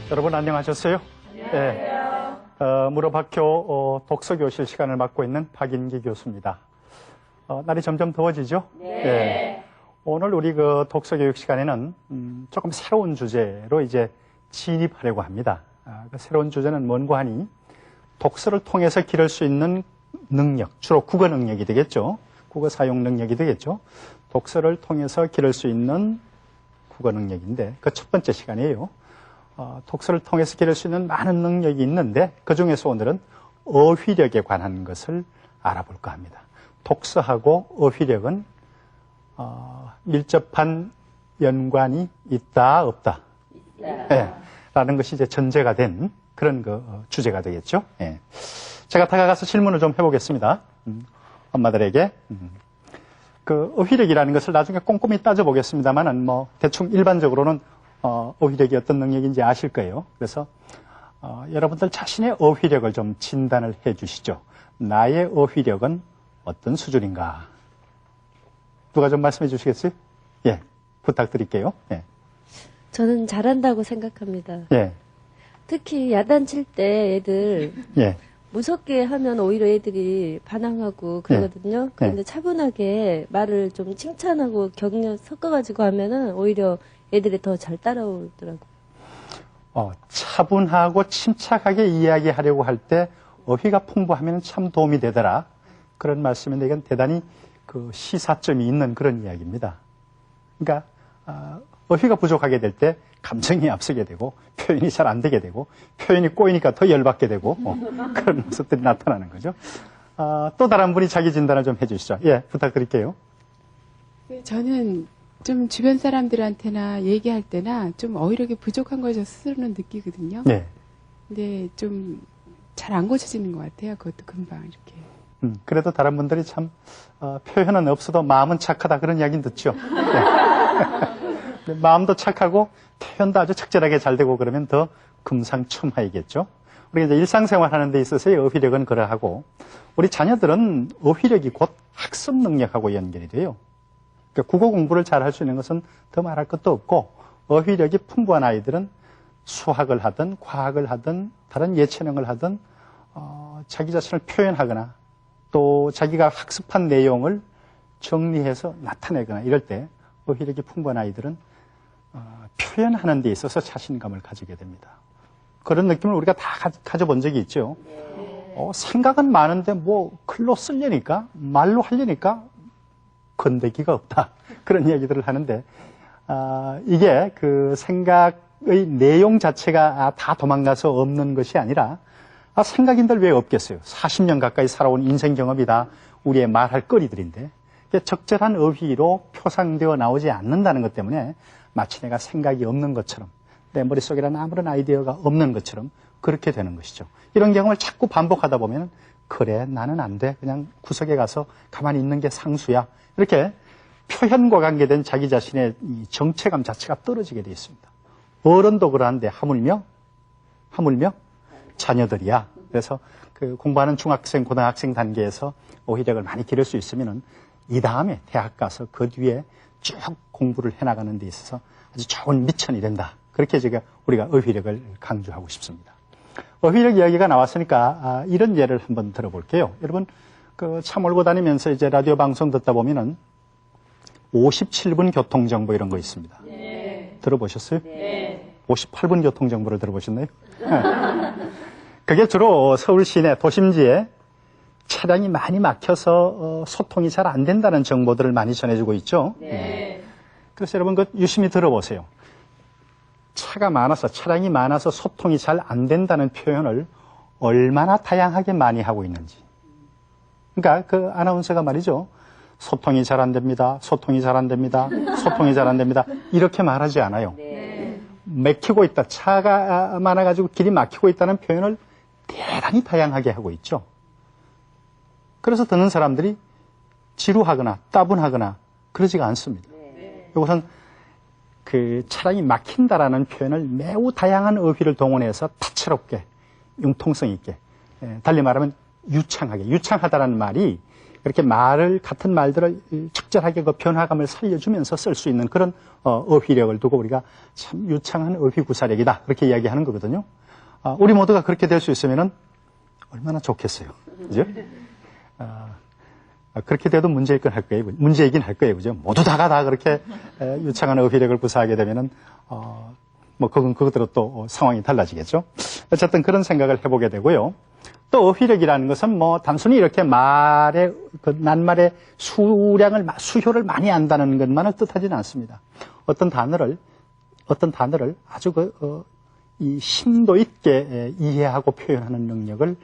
여러분 안녕하셨어요? 안녕하세요. 무료학교 독서교실 시간을 맡고 있는 박인기 교수입니다. 날이 점점 더워지죠? 네. 오늘 우리 그 독서교육 시간에는 조금 새로운 주제로 이제 진입하려고 합니다. 그 새로운 주제는 뭔고 하니 독서를 통해서 기를 수 있는 능력, 주로 국어 능력이 되겠죠. 국어 사용 능력이 되겠죠. 독서를 통해서 기를 수 있는 국어 능력인데 그 첫 번째 시간이에요. 독서를 통해서 기를 수 있는 많은 능력이 있는데 그중에서 오늘은 어휘력에 관한 것을 알아볼까 합니다. 독서하고 어휘력은 밀접한 연관이 있다 없다 라는 것이 이제 전제가 된 그런 주제가 되겠죠. 제가 다가가서 질문을 좀 해보겠습니다. 엄마들에게 그 어휘력이라는 것을 나중에 꼼꼼히 따져보겠습니다만은 뭐 대충 일반적으로는 어휘력이 어떤 능력인지 아실 거예요. 그래서 여러분들 자신의 어휘력을 좀 진단을 해 주시죠. 나의 어휘력은 어떤 수준인가? 누가 좀 말씀해 주시겠어요? 예, 부탁드릴게요. 예. 저는 잘한다고 생각합니다. 예. 특히 야단칠 때 애들 예. 무섭게 하면 오히려 애들이 반항하고 그러거든요. 그런데 차분하게 말을 좀 칭찬하고 격려 섞어가지고 하면은 오히려 애들이 더 잘 따라오더라고요. 차분하고 침착하게 이야기하려고 할 때 어휘가 풍부하면 참 도움이 되더라. 그런 말씀인데 이건 대단히 그 시사점이 있는 그런 이야기입니다. 그러니까 어휘가 부족하게 될 때 감정이 앞서게 되고 표현이 잘 안 되게 되고 표현이 꼬이니까 더 열받게 되고 그런 모습들이 나타나는 거죠. 또 다른 분이 자기 진단을 좀 해주시죠. 예, 부탁드릴게요. 네, 저는 좀 주변 사람들한테나 얘기할 때나 좀 어휘력이 부족한 걸 저 스스로는 느끼거든요. 네. 근데 좀 잘 안 고쳐지는 것 같아요. 그것도 금방 이렇게. 그래도 다른 분들이 참 표현은 없어도 마음은 착하다 그런 이야기는 듣죠. 네. 마음도 착하고 표현도 아주 적절하게 잘 되고 그러면 더 금상첨화이겠죠. 우리가 이제 일상생활 하는 데 있어서의 어휘력은 그러하고 우리 자녀들은 어휘력이 곧 학습 능력하고 연결이 돼요. 그러니까 국어 공부를 잘 할 수 있는 것은 더 말할 것도 없고 어휘력이 풍부한 아이들은 수학을 하든 과학을 하든 다른 예체능을 하든 자기 자신을 표현하거나 또 자기가 학습한 내용을 정리해서 나타내거나 이럴 때 어휘력이 풍부한 아이들은 표현하는 데 있어서 자신감을 가지게 됩니다. 그런 느낌을 우리가 다 가져본 적이 있죠. 생각은 많은데 뭐 글로 쓰려니까 말로 하려니까 건더기가 없다. 그런 이야기들을 하는데 이게 그 생각의 내용 자체가 다 도망가서 없는 것이 아니라 생각인들 왜 없겠어요. 40년 가까이 살아온 인생 경험이다. 우리의 말할 거리들인데 적절한 어휘로 표상되어 나오지 않는다는 것 때문에 마치 내가 생각이 없는 것처럼 내 머릿속에는 아무런 아이디어가 없는 것처럼 그렇게 되는 것이죠. 이런 경험을 자꾸 반복하다 보면 그래 나는 안 돼. 그냥 구석에 가서 가만히 있는 게 상수야. 이렇게 표현과 관계된 자기 자신의 이 정체감 자체가 떨어지게 되어 있습니다. 어른도 그러한데 하물며 자녀들이야. 그래서 그 공부하는 중학생, 고등학생 단계에서 어휘력을 많이 기를 수 있으면은 이 다음에 대학 가서 그 뒤에 쭉 공부를 해나가는 데 있어서 아주 좋은 미천이 된다. 그렇게 우리가 어휘력을 강조하고 싶습니다. 어휘력 이야기가 나왔으니까 이런 예를 한번 들어볼게요. 여러분 그 차 몰고 다니면서 이제 라디오 방송 듣다 보면은 57분 교통정보 이런 거 있습니다. 네. 들어보셨어요? 네. 58분 교통정보를 들어보셨나요? 그게 주로 서울 시내 도심지에 차량이 많이 막혀서 소통이 잘 안 된다는 정보들을 많이 전해주고 있죠. 네. 그래서 여러분 유심히 들어보세요. 차량이 많아서 소통이 잘 안 된다는 표현을 얼마나 다양하게 많이 하고 있는지. 그러니까 그 아나운서가 말이죠. 소통이 잘 안 됩니다. 소통이 잘 안 됩니다. 소통이 잘 안 됩니다. 이렇게 말하지 않아요. 네. 막히고 있다. 차가 많아가지고 길이 막히고 있다는 표현을 대단히 다양하게 하고 있죠. 그래서 듣는 사람들이 지루하거나 따분하거나 그러지가 않습니다. 이것은 그 차량이 막힌다라는 표현을 매우 다양한 어휘를 동원해서 다채롭게 융통성 있게 달리 말하면 유창하다라는 말이 그렇게 같은 말들을 적절하게 그 변화감을 살려주면서 쓸 수 있는 그런 어휘력을 두고 우리가 참 유창한 어휘 구사력이다. 그렇게 이야기하는 거거든요. 우리 모두가 그렇게 될 수 있으면은 얼마나 좋겠어요. 그죠? 그렇게 돼도 문제이긴 할 거예요. 그죠? 모두 다가 그렇게 유창한 어휘력을 구사하게 되면은, 그건 그것대로 또 상황이 달라지겠죠. 어쨌든 그런 생각을 해보게 되고요. 또 어휘력이라는 것은 단순히 이렇게 낱말의 수효를 많이 안다는 것만을 뜻하지는 않습니다. 어떤 단어를 아주 이 심도 있게 이해하고 표현하는 능력을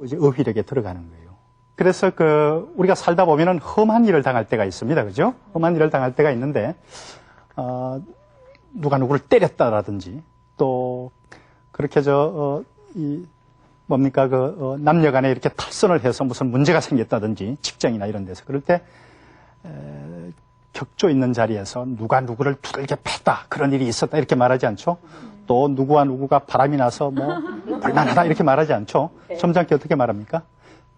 이제 어휘력에 들어가는 거예요. 그래서 우리가 살다 보면은 험한 일을 당할 때가 있습니다. 그죠? 험한 일을 당할 때가 있는데, 누가 누구를 때렸다라든지, 또, 그렇게 남녀 간에 이렇게 탈선을 해서 무슨 문제가 생겼다든지, 직장이나 이런 데서. 그럴 때, 격조 있는 자리에서 누가 누구를 두들겨 팼다. 그런 일이 있었다. 이렇게 말하지 않죠? 또 누구와 누구가 바람이 나서 불만하다. 이렇게 말하지 않죠? 점잖게 어떻게 말합니까?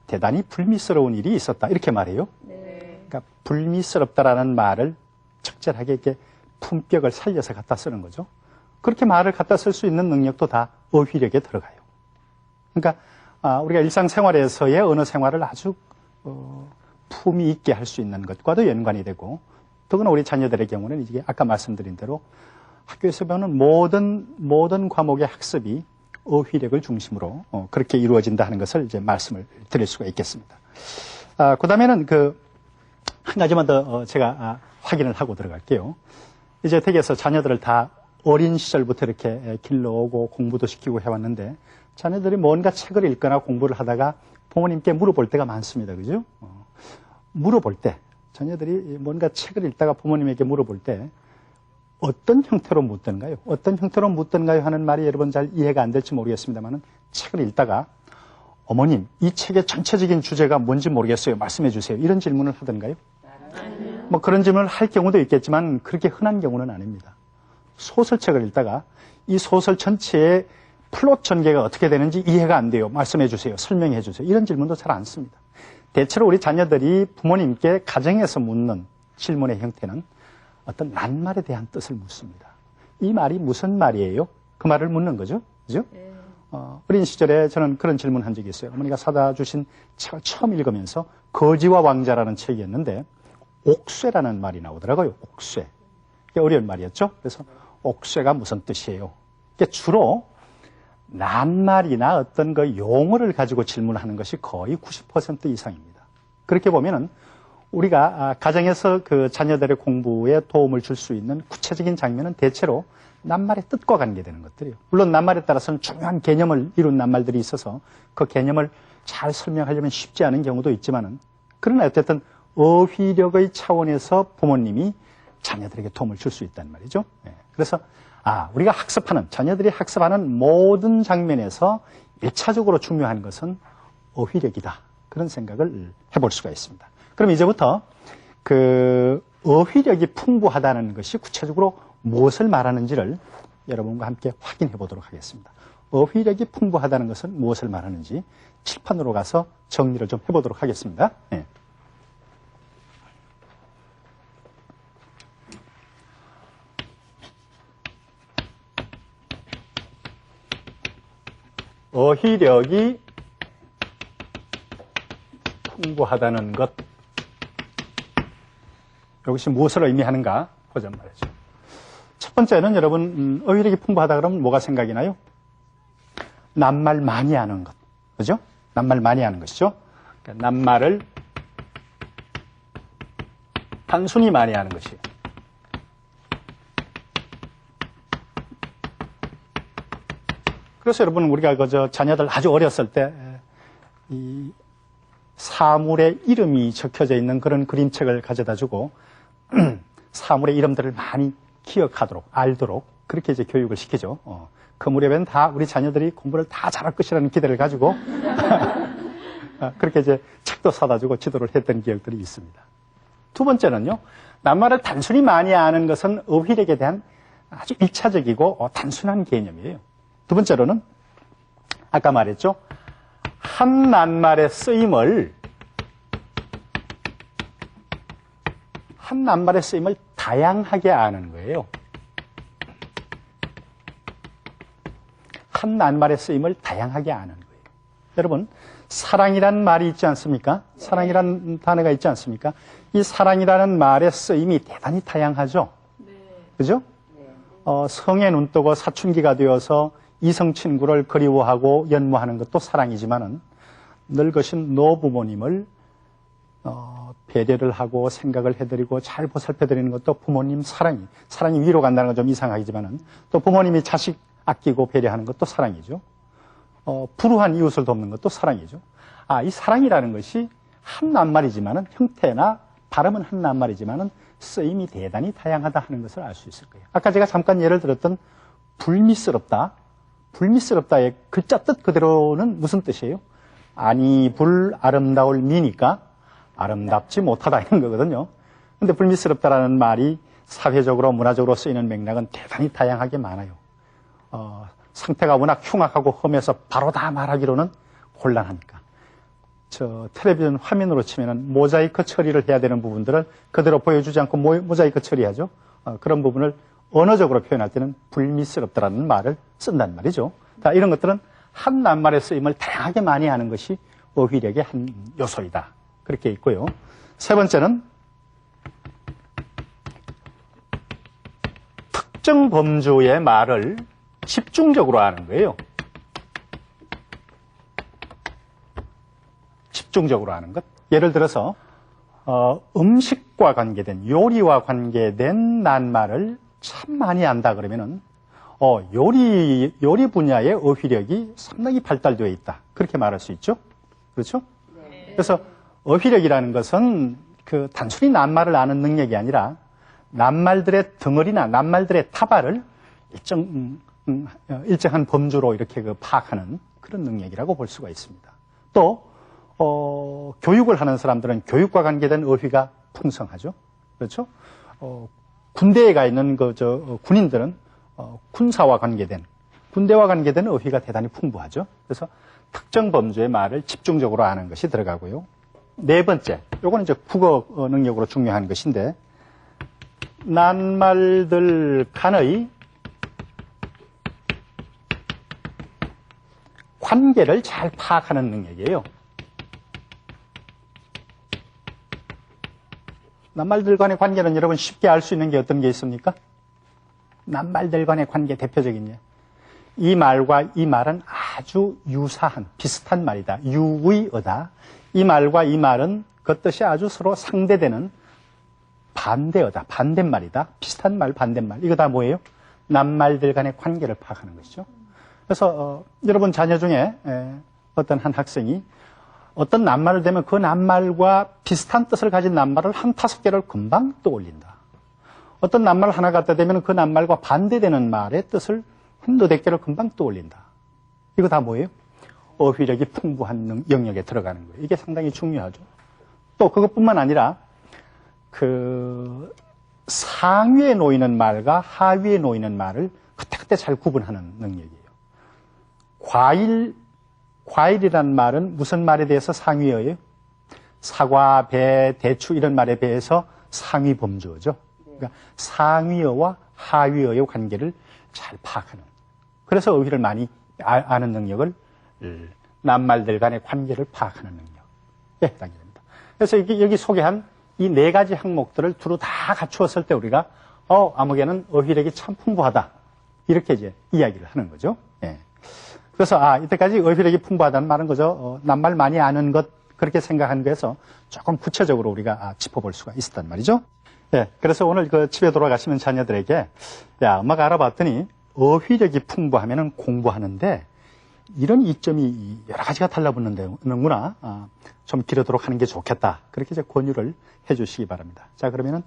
대단히 불미스러운 일이 있었다. 이렇게 말해요. 그러니까 불미스럽다라는 말을 적절하게 이렇게 품격을 살려서 갖다 쓰는 거죠. 그렇게 말을 갖다 쓸 수 있는 능력도 다 어휘력에 들어가요. 그러니까 우리가 일상생활에서의 언어 생활을 아주 품위 있게 할 수 있는 것과도 연관이 되고, 더구나 우리 자녀들의 경우는 이게 아까 말씀드린 대로 학교에서 배우는 모든 과목의 학습이 어휘력을 중심으로 그렇게 이루어진다 하는 것을 이제 말씀을 드릴 수가 있겠습니다. 그 다음에는 한 가지만 더 제가 확인을 하고 들어갈게요. 이제 댁에서 자녀들을 다 어린 시절부터 이렇게 길러오고 공부도 시키고 해왔는데, 자녀들이 뭔가 책을 읽거나 공부를 하다가 부모님께 물어볼 때가 많습니다. 그죠? 물어볼 때, 자녀들이 뭔가 책을 읽다가 부모님에게 물어볼 때 어떤 형태로 묻던가요? 어떤 형태로 묻던가요? 하는 말이 여러분 잘 이해가 안 될지 모르겠습니다만, 책을 읽다가 어머님, 이 책의 전체적인 주제가 뭔지 모르겠어요. 말씀해 주세요. 이런 질문을 하던가요? 그런 질문을 할 경우도 있겠지만 그렇게 흔한 경우는 아닙니다. 소설책을 읽다가 이 소설 전체의 플롯 전개가 어떻게 되는지 이해가 안 돼요. 말씀해 주세요. 설명해 주세요. 이런 질문도 잘 안 씁니다. 대체로 우리 자녀들이 부모님께 가정에서 묻는 질문의 형태는 어떤 낱말에 대한 뜻을 묻습니다. 이 말이 무슨 말이에요? 그 말을 묻는 거죠. 그죠? 어린 시절에 저는 그런 질문을 한 적이 있어요. 어머니가 사다 주신 책을 처음 읽으면서 거지와 왕자라는 책이었는데 옥쇠라는 말이 나오더라고요. 옥쇠. 이게 어려운 말이었죠. 그래서 옥쇠가 무슨 뜻이에요? 이게 주로 낱말이나 어떤 용어를 가지고 질문하는 것이 거의 90% 이상입니다. 그렇게 보면은 우리가 가정에서 자녀들의 공부에 도움을 줄 수 있는 구체적인 장면은 대체로 낱말의 뜻과 관계되는 것들이에요. 물론 낱말에 따라서는 중요한 개념을 이룬 낱말들이 있어서 그 개념을 잘 설명하려면 쉽지 않은 경우도 있지만은, 그러나 어쨌든 어휘력의 차원에서 부모님이 자녀들에게 도움을 줄 수 있다는 말이죠. 그래서 우리가 자녀들이 학습하는 모든 장면에서 1차적으로 중요한 것은 어휘력이다. 그런 생각을 해볼 수가 있습니다. 그럼 이제부터 어휘력이 풍부하다는 것이 구체적으로 무엇을 말하는지를 여러분과 함께 확인해 보도록 하겠습니다. 어휘력이 풍부하다는 것은 무엇을 말하는지 칠판으로 가서 정리를 좀 해보도록 하겠습니다. 네. 어휘력이 풍부하다는 것, 이것이 무엇을 의미하는가 보자 말이죠. 첫 번째는 여러분, 어휘력이 풍부하다 그러면 뭐가 생각이 나요? 낱말 많이 하는 것, 그죠? 낱말 많이 하는 것이죠. 그러니까 낱말을 단순히 많이 하는 것이에요. 그래서 여러분, 우리가 자녀들 아주 어렸을 때 이 사물의 이름이 적혀져 있는 그런 그림책을 가져다 주고 사물의 이름들을 많이 기억하도록, 알도록 그렇게 이제 교육을 시키죠. 그 무렵엔 다 우리 자녀들이 공부를 다 잘할 것이라는 기대를 가지고 그렇게 이제 책도 사다 주고 지도를 했던 기억들이 있습니다. 두 번째는요, 낱말을 단순히 많이 아는 것은 어휘력에 대한 아주 1차적이고 단순한 개념이에요. 두 번째로는 아까 말했죠. 한 낱말의 쓰임을 한 낱말의 쓰임을 다양하게 아는 거예요. 한 낱말의 쓰임을 다양하게 아는 거예요. 여러분, 사랑이라는 말이 있지 않습니까? 사랑이라는 단어가 있지 않습니까? 이 사랑이라는 말의 쓰임이 대단히 다양하죠? 그죠? 성에 눈 뜨고 사춘기가 되어서 이성 친구를 그리워하고 연모하는 것도 사랑이지만은 늙으신 노부모님을 배려를 하고 생각을 해드리고 잘 보살펴드리는 것도 부모님 사랑이 위로 간다는 건 좀 이상하지만은 또 부모님이 자식 아끼고 배려하는 것도 사랑이죠. 불우한 이웃을 돕는 것도 사랑이죠. 이 사랑이라는 것이 한 낱말이지만은 형태나 발음은 한 낱말이지만은 쓰임이 대단히 다양하다 하는 것을 알 수 있을 거예요. 아까 제가 잠깐 예를 들었던 불미스럽다. 불미스럽다의 글자 뜻 그대로는 무슨 뜻이에요? 아니 불 아름다울 미니까 아름답지 못하다 이런 거거든요. 근데 불미스럽다라는 말이 사회적으로 문화적으로 쓰이는 맥락은 대단히 다양하게 많아요. 상태가 워낙 흉악하고 험해서 바로 다 말하기로는 곤란하니까. 텔레비전 화면으로 치면은 모자이크 처리를 해야 되는 부분들을 그대로 보여주지 않고 모자이크 처리하죠. 그런 부분을 언어적으로 표현할 때는 불미스럽다라는 말을 쓴단 말이죠. 이런 것들은 한 낱말의 쓰임을 다양하게 많이 하는 것이 어휘력의 한 요소이다. 그렇게 있고요. 세 번째는 특정 범주의 말을 집중적으로 하는 거예요. 집중적으로 하는 것. 예를 들어서 음식과 관계된 요리와 관계된 낱말을 참 많이 안다 그러면은 요리 분야의 어휘력이 상당히 발달되어 있다. 그렇게 말할 수 있죠. 그렇죠? 네. 그래서 어휘력이라는 것은 단순히 낱말을 아는 능력이 아니라 낱말들의 덩어리나 낱말들의 타발을 일정한 범주로 이렇게 파악하는 그런 능력이라고 볼 수가 있습니다. 또 교육을 하는 사람들은 교육과 관계된 어휘가 풍성하죠. 그렇죠? 군대에 가 있는 군인들은 군대와 관계된 어휘가 대단히 풍부하죠. 그래서 특정 범주의 말을 집중적으로 아는 것이 들어가고요. 네 번째, 요거는 이제 국어 능력으로 중요한 것인데, 낱말들 간의 관계를 잘 파악하는 능력이에요. 낱말들 간의 관계는 여러분 쉽게 알 수 있는 게 어떤 게 있습니까? 낱말들 간의 관계 대표적인 예. 이 말과 이 말은 아주 유사한, 비슷한 말이다. 유의어다. 이 말과 이 말은 그 뜻이 아주 서로 상대되는 반대어다. 반대말이다. 비슷한 말, 반대말. 이거 다 뭐예요? 낱말들 간의 관계를 파악하는 것이죠. 그래서 여러분 자녀 중에 어떤 한 학생이 어떤 낱말을 대면 그 낱말과 비슷한 뜻을 가진 낱말을 한 5개를 금방 떠올린다. 어떤 낱말 하나 갖다 대면 그 낱말과 반대되는 말의 뜻을 한두 개를 금방 떠올린다. 이거 다 뭐예요? 어휘력이 풍부한 영역에 들어가는 거예요. 이게 상당히 중요하죠. 또 그것뿐만 아니라 상위에 놓이는 말과 하위에 놓이는 말을 그때그때 잘 구분하는 능력이에요. 과일이라는 말은 무슨 말에 대해서 상위어예요? 사과, 배, 대추 이런 말에 비해서 상위 범주어죠. 그러니까 상위어와 하위어의 관계를 잘 파악하는. 그래서 어휘를 많이 아는 능력을 낱말들 간의 관계를 파악하는 능력에 해당이 됩니다. 그래서 여기 소개한 이 4가지 항목들을 두루 다 갖추었을 때 우리가 아무개는 어휘력이 참 풍부하다. 이렇게 이제 이야기를 하는 거죠. 예. 그래서 이때까지 어휘력이 풍부하다는 말은 그저 낱말 많이 아는 것 그렇게 생각한 거에서 조금 구체적으로 우리가 짚어볼 수가 있었단 말이죠. 예. 그래서 오늘 집에 돌아가시면 자녀들에게 엄마가 알아봤더니 어휘력이 풍부하면은 공부하는데 이런 이점이 여러 가지가 달라붙는구나. 좀 길어도록 하는 게 좋겠다. 그렇게 이제 권유를 해주시기 바랍니다. 자, 그러면은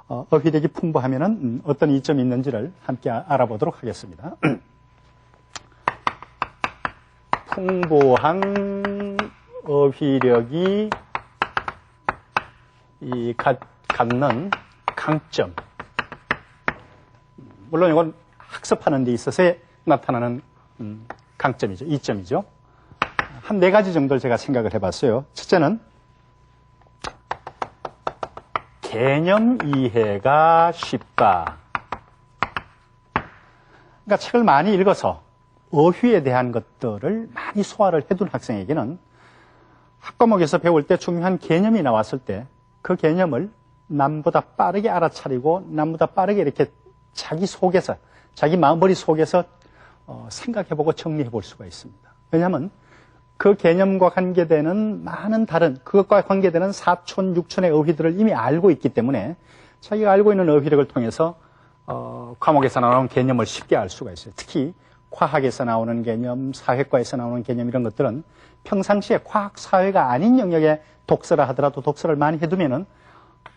어휘력이 풍부하면은 어떤 이점이 있는지를 함께 알아보도록 하겠습니다. 풍부한 어휘력이 갖는 강점. 물론 이건 학습하는 데 있어서 나타나는 강점이죠. 이점이죠. 한 4가지 정도를 제가 생각을 해봤어요. 첫째는 개념 이해가 쉽다. 그러니까 책을 많이 읽어서 어휘에 대한 것들을 많이 소화를 해둔 학생에게는 학과목에서 배울 때 중요한 개념이 나왔을 때 그 개념을 남보다 빠르게 알아차리고 남보다 빠르게 이렇게 자기 속에서, 자기 머리 속에서 생각해보고 정리해볼 수가 있습니다. 왜냐하면 그 개념과 관계되는 많은 다른, 그것과 관계되는 4촌, 6촌의 어휘들을 이미 알고 있기 때문에 자기가 알고 있는 어휘력을 통해서 과목에서 나오는 개념을 쉽게 알 수가 있어요. 특히 과학에서 나오는 개념, 사회과에서 나오는 개념 이런 것들은 평상시에 과학, 사회가 아닌 영역의 독서라 하더라도 독서를 많이 해두면은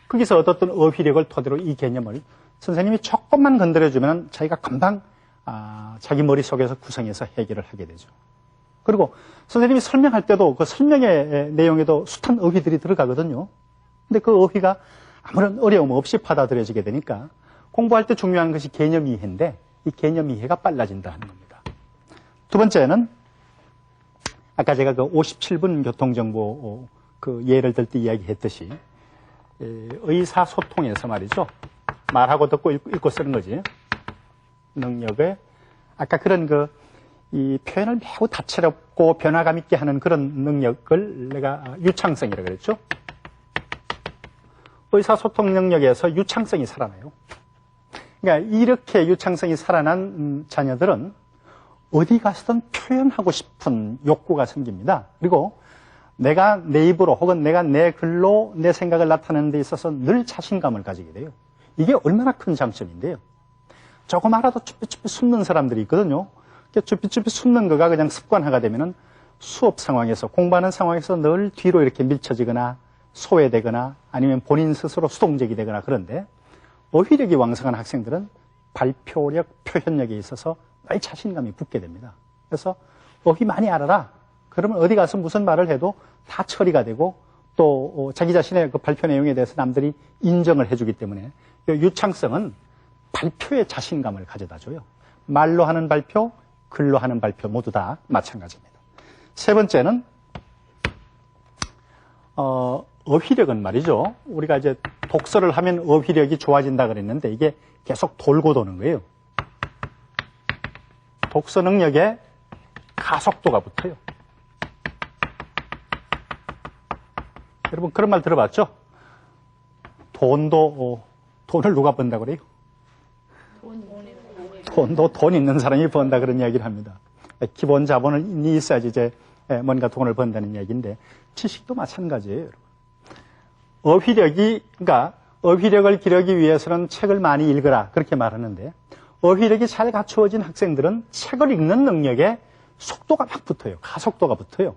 거기서 얻었던 어휘력을 토대로 이 개념을 선생님이 조금만 건드려주면 자기가 금방 자기 머릿속에서 구성해서 해결을 하게 되죠. 그리고 선생님이 설명할 때도 그 설명의 내용에도 숱한 어휘들이 들어가거든요. 근데 그 어휘가 아무런 어려움 없이 받아들여지게 되니까 공부할 때 중요한 것이 개념 이해인데 이 개념 이해가 빨라진다는 겁니다. 두 번째는 아까 제가 그 57분 교통정보 그 예를 들 때 이야기했듯이 의사소통에서 말이죠. 말하고 듣고 읽고 쓰는 거지. 능력을 아까 그런 이 표현을 매우 다채롭고 변화감 있게 하는 그런 능력을 내가 유창성이라고 그랬죠. 의사소통 능력에서 유창성이 살아나요. 그러니까 이렇게 유창성이 살아난 자녀들은 어디 가서든 표현하고 싶은 욕구가 생깁니다. 그리고 내가 내 입으로 혹은 내가 내 글로 내 생각을 나타내는 데 있어서 늘 자신감을 가지게 돼요. 이게 얼마나 큰 장점인데요. 조금 알아도 쭈삣쭈삣 숨는 사람들이 있거든요. 쭈삣쭈삣 숨는 거가 그냥 습관화가 되면은 수업 상황에서, 공부하는 상황에서 늘 뒤로 이렇게 밀쳐지거나 소외되거나 아니면 본인 스스로 수동적이 되거나 그런데 어휘력이 왕성한 학생들은 발표력, 표현력에 있어서 늘 자신감이 붙게 됩니다. 그래서 어휘 많이 알아라. 그러면 어디 가서 무슨 말을 해도 다 처리가 되고 또 자기 자신의 그 발표 내용에 대해서 남들이 인정을 해주기 때문에 유창성은 발표에 자신감을 가져다 줘요. 말로 하는 발표, 글로 하는 발표 모두 다 마찬가지입니다. 세 번째는 어휘력은 말이죠. 우리가 이제 독서를 하면 어휘력이 좋아진다 그랬는데 이게 계속 돌고 도는 거예요. 독서 능력에 가속도가 붙어요. 여러분 그런 말 들어봤죠? 돈을 누가 번다 그래요? 돈도 돈 있는 사람이 번다 그런 이야기를 합니다. 기본 자본이 있어야지 이제 뭔가 돈을 번다는 이야기인데 지식도 마찬가지예요. 그러니까 어휘력을 기르기 위해서는 책을 많이 읽어라 그렇게 말하는데 어휘력이 잘 갖추어진 학생들은 책을 읽는 능력에 속도가 막 붙어요. 가속도가 붙어요.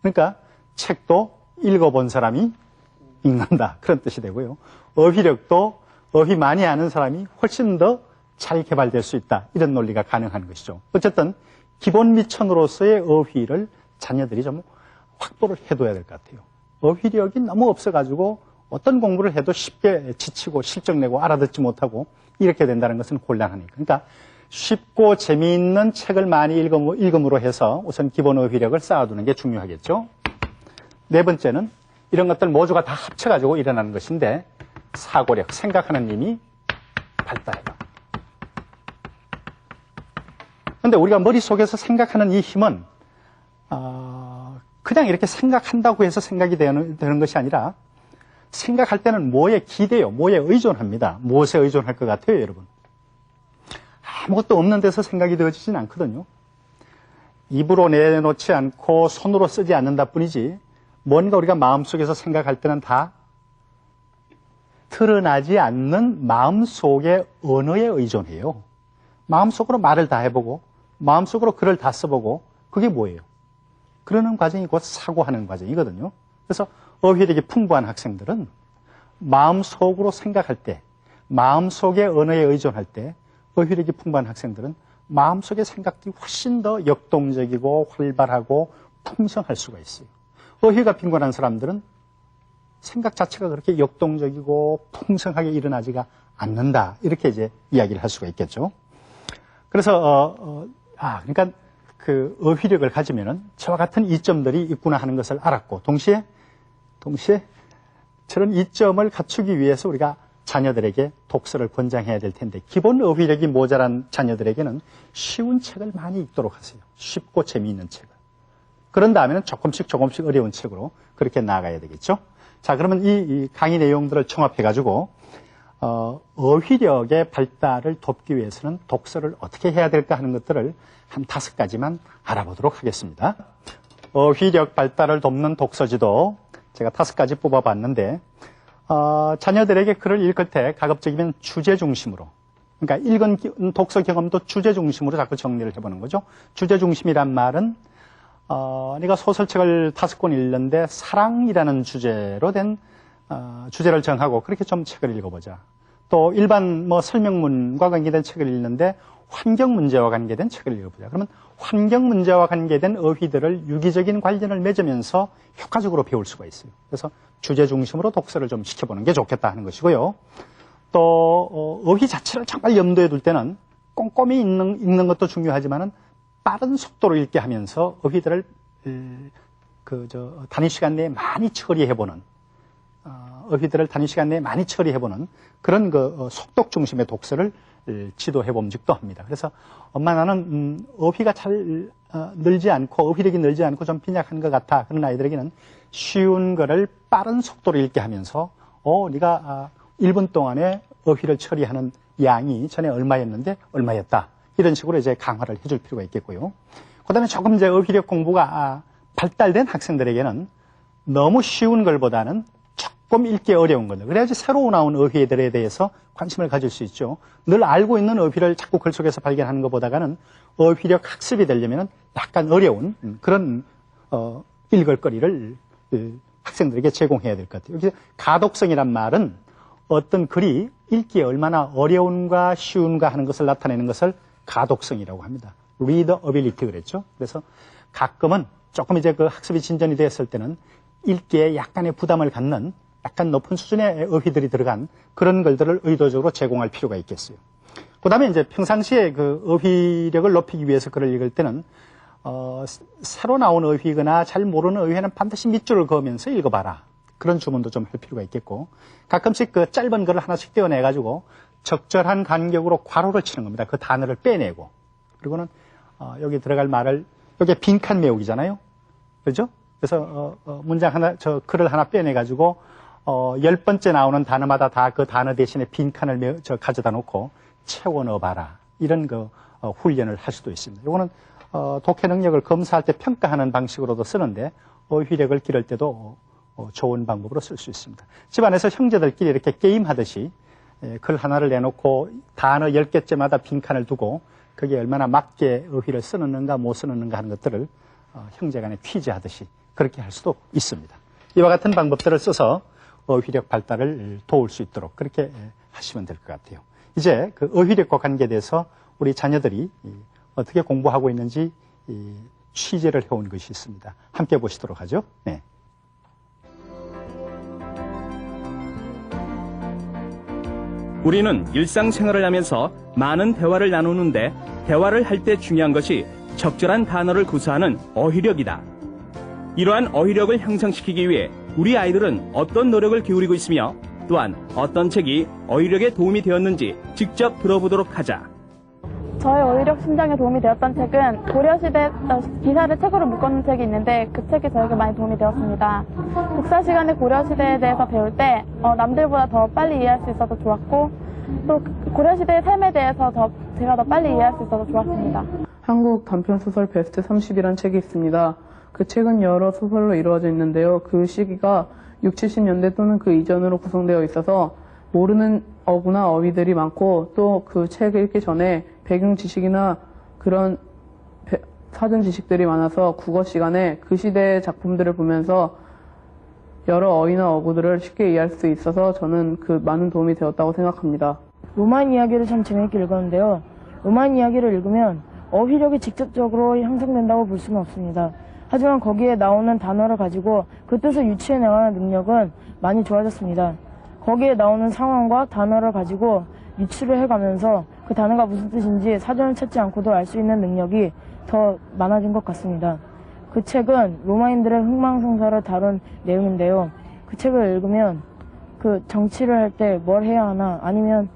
그러니까 책도 읽어본 사람이 읽는다 그런 뜻이 되고요. 어휘력도 어휘 많이 아는 사람이 훨씬 더 잘 개발될 수 있다 이런 논리가 가능한 것이죠. 어쨌든 기본 미천으로서의 어휘를 자녀들이 좀 확보를 해둬야 될 것 같아요. 어휘력이 너무 없어가지고 어떤 공부를 해도 쉽게 지치고 실적 내고 알아듣지 못하고 이렇게 된다는 것은 곤란하니까. 그러니까 쉽고 재미있는 책을 많이 읽음으로 해서 우선 기본 어휘력을 쌓아두는 게 중요하겠죠. 네 번째는 이런 것들 모두가 다 합쳐가지고 일어나는 것인데 사고력, 생각하는 힘이 발달해요. 그런데 우리가 머릿속에서 생각하는 이 힘은 그냥 이렇게 생각한다고 해서 생각이 되는 것이 아니라 생각할 때는 뭐에 기대요, 뭐에 의존합니다. 무엇에 의존할 것 같아요, 여러분? 아무것도 없는 데서 생각이 되어지진 않거든요. 입으로 내놓지 않고 손으로 쓰지 않는다 뿐이지 뭔가 우리가 마음속에서 생각할 때는 다 드러나지 않는 마음속의 언어에 의존해요. 마음속으로 말을 다 해보고 마음속으로 글을 다 써보고 그게 뭐예요? 그러는 과정이 곧 사고하는 과정이거든요. 그래서 어휘력이 풍부한 학생들은 마음속으로 생각할 때, 마음속의 언어에 의존할 때 어휘력이 풍부한 학생들은 마음속의 생각들이 훨씬 더 역동적이고 활발하고 풍성할 수가 있어요. 어휘가 빈곤한 사람들은 생각 자체가 그렇게 역동적이고 풍성하게 일어나지가 않는다. 이렇게 이제 이야기를 할 수가 있겠죠. 그래서, 그러니까 그 어휘력을 가지면은 저와 같은 이점들이 있구나 하는 것을 알았고, 동시에 저런 이점을 갖추기 위해서 우리가 자녀들에게 독서를 권장해야 될 텐데 기본 어휘력이 모자란 자녀들에게는 쉬운 책을 많이 읽도록 하세요. 쉽고 재미있는 책을. 그런 다음에는 조금씩 어려운 책으로 그렇게 나아가야 되겠죠. 자, 그러면 이 강의 내용들을 총합해가지고 어휘력의 발달을 돕기 위해서는 독서를 어떻게 해야 될까 하는 것들을 한 5가지만 알아보도록 하겠습니다. 어휘력 발달을 돕는 독서지도 제가 5가지 뽑아봤는데 자녀들에게 글을 읽을 때 가급적이면 주제 중심으로, 그러니까 읽은 독서 경험도 주제 중심으로 자꾸 정리를 해보는 거죠. 주제 중심이란 말은 내가 소설책을 5권 읽는데 사랑이라는 주제로 된 주제를 정하고 그렇게 좀 책을 읽어보자. 또 일반 설명문과 관계된 책을 읽는데 환경 문제와 관계된 책을 읽어보자. 그러면 환경 문제와 관계된 어휘들을 유기적인 관련을 맺으면서 효과적으로 배울 수가 있어요. 그래서 주제 중심으로 독서를 좀 시켜보는 게 좋겠다 하는 것이고요. 또 어휘 자체를 정말 염두에 둘 때는 꼼꼼히 읽는 것도 중요하지만은 빠른 속도로 읽게 하면서 어휘들을 단위 시간 내에 많이 처리해보는 그런 속독 중심의 독서를 지도해 본 적도 합니다. 그래서 엄마 나는 어휘가 잘 늘지 않고 어휘력이 늘지 않고 좀 빈약한 것 같아. 그런 아이들에게는 쉬운 거를 빠른 속도로 읽게 하면서 네가 1분 동안에 어휘를 처리하는 양이 전에 얼마였는데 얼마였다. 이런 식으로 이제 강화를 해줄 필요가 있겠고요. 그다음에 조금 이제 어휘력 공부가 발달된 학생들에게는 너무 쉬운 걸보다는 조금 읽기 어려운 것들. 그래야지 새로 나온 어휘들에 대해서 관심을 가질 수 있죠. 늘 알고 있는 어휘를 자꾸 글 속에서 발견하는 것보다는 어휘력 학습이 되려면 약간 어려운 그런 읽을거리를 학생들에게 제공해야 될 것 같아요. 여기서 가독성이란 말은 어떤 글이 읽기에 얼마나 어려운가 쉬운가 하는 것을 나타내는 것을 가독성이라고 합니다. readability 그랬죠. 그래서 가끔은 조금 이제 그 학습이 진전이 됐을 때는 읽기에 약간의 부담을 갖는 약간 높은 수준의 어휘들이 들어간 그런 글들을 의도적으로 제공할 필요가 있겠어요. 그 다음에 이제 평상시에 그 어휘력을 높이기 위해서 글을 읽을 때는 새로 나온 어휘거나 잘 모르는 어휘에는 반드시 밑줄을 그으면서 읽어봐라. 그런 주문도 좀 할 필요가 있겠고, 가끔씩 그 짧은 글을 하나씩 떼어내가지고 적절한 간격으로 괄호를 치는 겁니다. 그 단어를 빼내고. 그리고는 여기 들어갈 말을, 여기 빈칸 메우기잖아요. 그죠? 그래서 문장 하나, 글을 하나 빼내가지고 10번째 나오는 단어마다 다 그 단어 대신에 빈칸을 가져다 놓고 채워 넣어봐라. 이런 훈련을 할 수도 있습니다. 이거는 독해 능력을 검사할 때 평가하는 방식으로도 쓰는데 어휘력을 기를 때도 좋은 방법으로 쓸 수 있습니다. 집안에서 형제들끼리 이렇게 게임하듯이 글 하나를 내놓고 단어 10개째마다 빈칸을 두고 그게 얼마나 맞게 어휘를 쓰는가 못 쓰는가 하는 것들을 형제간에 퀴즈하듯이 그렇게 할 수도 있습니다. 이와 같은 방법들을 써서 어휘력 발달을 도울 수 있도록 그렇게 하시면 될 것 같아요. 이제 그 어휘력과 관계돼서 우리 자녀들이 어떻게 공부하고 있는지 취재를 해온 것이 있습니다. 함께 보시도록 하죠. 네. 우리는 일상생활을 하면서 많은 대화를 나누는데 대화를 할 때 중요한 것이 적절한 단어를 구사하는 어휘력이다. 이러한 어휘력을 향상시키기 위해 우리 아이들은 어떤 노력을 기울이고 있으며 또한 어떤 책이 어휘력에 도움이 되었는지 직접 들어보도록 하자. 저의 어휘력 신장에 도움이 되었던 책은 고려시대 기사를 책으로 묶어놓은 책이 있는데 그 책이 저에게 많이 도움이 되었습니다. 국사 시간에 고려시대에 대해서 배울 때 남들보다 더 빨리 이해할 수 있어서 좋았고 또 고려시대의 삶에 대해서 제가 더 빨리 이해할 수 있어서 좋았습니다. 한국 단편소설 베스트 30이라는 책이 있습니다. 그 책은 여러 소설로 이루어져 있는데요. 그 시기가 60, 70년대 또는 그 이전으로 구성되어 있어서 모르는 어구나 어휘들이 많고 또 그 책을 읽기 전에 배경 지식이나 그런 사전 지식들이 많아서 국어 시간에 그 시대의 작품들을 보면서 여러 어휘나 어구들을 쉽게 이해할 수 있어서 저는 그 많은 도움이 되었다고 생각합니다. 로마인 이야기를 참 재미있게 읽었는데요. 로마인 이야기를 읽으면 어휘력이 직접적으로 형성된다고 볼 수는 없습니다. 하지만 거기에 나오는 단어를 가지고 그 뜻을 유추해내가는 능력은 많이 좋아졌습니다. 거기에 나오는 상황과 단어를 가지고 유추를 해가면서 그 단어가 무슨 뜻인지 사전을 찾지 않고도 알 수 있는 능력이 더 많아진 것 같습니다. 그 책은 로마인들의 흥망성쇠를 다룬 내용인데요. 그 책을 읽으면 그 정치를 할 때 뭘 해야 하나 아니면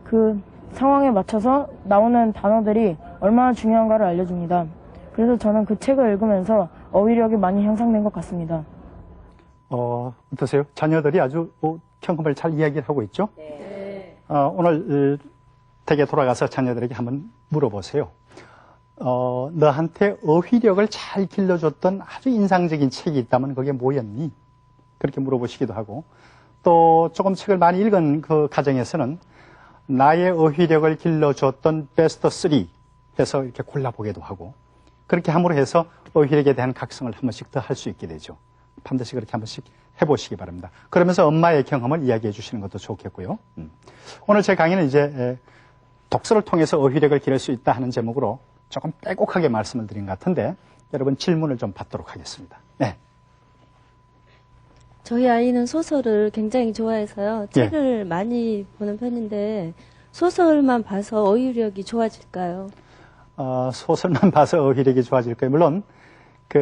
그 상황에 맞춰서 나오는 단어들이 얼마나 중요한가를 알려줍니다. 그래서 저는 그 책을 읽으면서 어휘력이 많이 향상된 것 같습니다. 어떠세요? 자녀들이 아주 경험을 잘 이야기를 하고 있죠? 네. 오늘 댁에 돌아가서 자녀들에게 한번 물어보세요. 너한테 어휘력을 잘 길러줬던 아주 인상적인 책이 있다면 그게 뭐였니? 그렇게 물어보시기도 하고, 또 조금 책을 많이 읽은 그 가정에서는 나의 어휘력을 길러줬던 베스트 3 해서 이렇게 골라보기도 하고, 그렇게 함으로 해서 어휘력에 대한 각성을 한 번씩 더 할 수 있게 되죠. 반드시 그렇게 한 번씩 해보시기 바랍니다. 그러면서 엄마의 경험을 이야기해 주시는 것도 좋겠고요. 오늘 제 강의는 이제 독서를 통해서 어휘력을 기를 수 있다 하는 제목으로 조금 빼곡하게 말씀을 드린 것 같은데, 여러분 질문을 좀 받도록 하겠습니다. 네. 저희 아이는 소설을 굉장히 좋아해서요. 책을 많이 보는 편인데 소설만 봐서 어휘력이 좋아질까요? 소설만 봐서 어휘력이 좋아질 거예요. 물론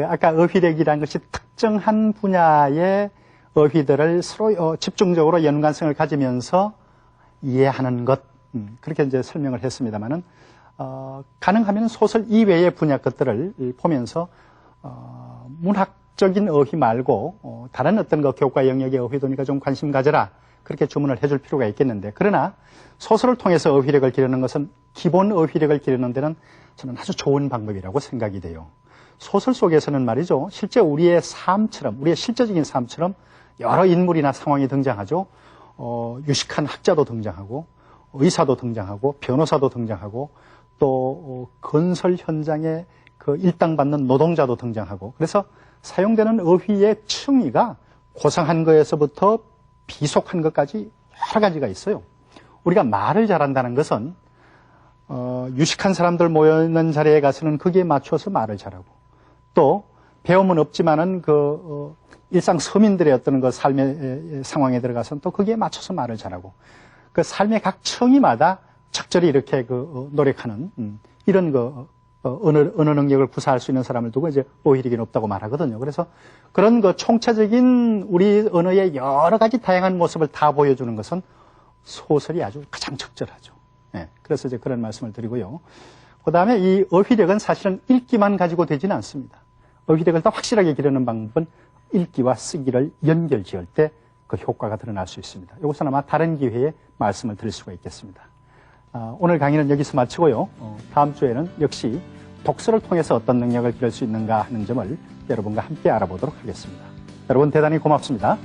아까 어휘력이라는 것이 특정한 분야의 어휘들을 서로 집중적으로 연관성을 가지면서 이해하는 것, 그렇게 이제 설명을 했습니다만은 가능하면 소설 이외의 분야 것들을 보면서 문학적인 어휘 말고 다른 어떤 교과 영역의 어휘도 니까 좀 관심 가져라, 그렇게 주문을 해줄 필요가 있겠는데, 그러나 소설을 통해서 어휘력을 기르는 것은 기본 어휘력을 기르는 데는 저는 아주 좋은 방법이라고 생각이 돼요. 소설 속에서는 말이죠, 실제 우리의 삶처럼, 우리의 실제적인 삶처럼 여러 인물이나 상황이 등장하죠. 유식한 학자도 등장하고, 의사도 등장하고, 변호사도 등장하고, 또 건설 현장에 그 일당받는 노동자도 등장하고, 그래서 사용되는 어휘의 층위가 고상한 거에서부터 비속한 것까지 여러 가지가 있어요. 우리가 말을 잘한다는 것은 유식한 사람들 모여있는 자리에 가서는 거기에 맞춰서 말을 잘하고, 또 배움은 없지만은 일상 서민들의 어떤 그 삶의 상황에 들어가서는 또 거기에 맞춰서 말을 잘하고, 그 삶의 각 층위마다 적절히 이렇게 노력하는 이런 언어 능력을 구사할 수 있는 사람을 두고 이제 어휘력이 높다고 말하거든요. 그래서 그런 총체적인 우리 언어의 여러 가지 다양한 모습을 다 보여주는 것은 소설이 아주 가장 적절하죠. 네, 그래서 이제 그런 말씀을 드리고요. 그 다음에 이 어휘력은 사실은 읽기만 가지고 되지는 않습니다. 어휘력을 더 확실하게 기르는 방법은 읽기와 쓰기를 연결 지을 때 그 효과가 드러날 수 있습니다. 이것은 아마 다른 기회에 말씀을 드릴 수가 있겠습니다. 오늘 강의는 여기서 마치고요. 다음 주에는 역시 독서를 통해서 어떤 능력을 기를 수 있는가 하는 점을 여러분과 함께 알아보도록 하겠습니다. 여러분 대단히 고맙습니다.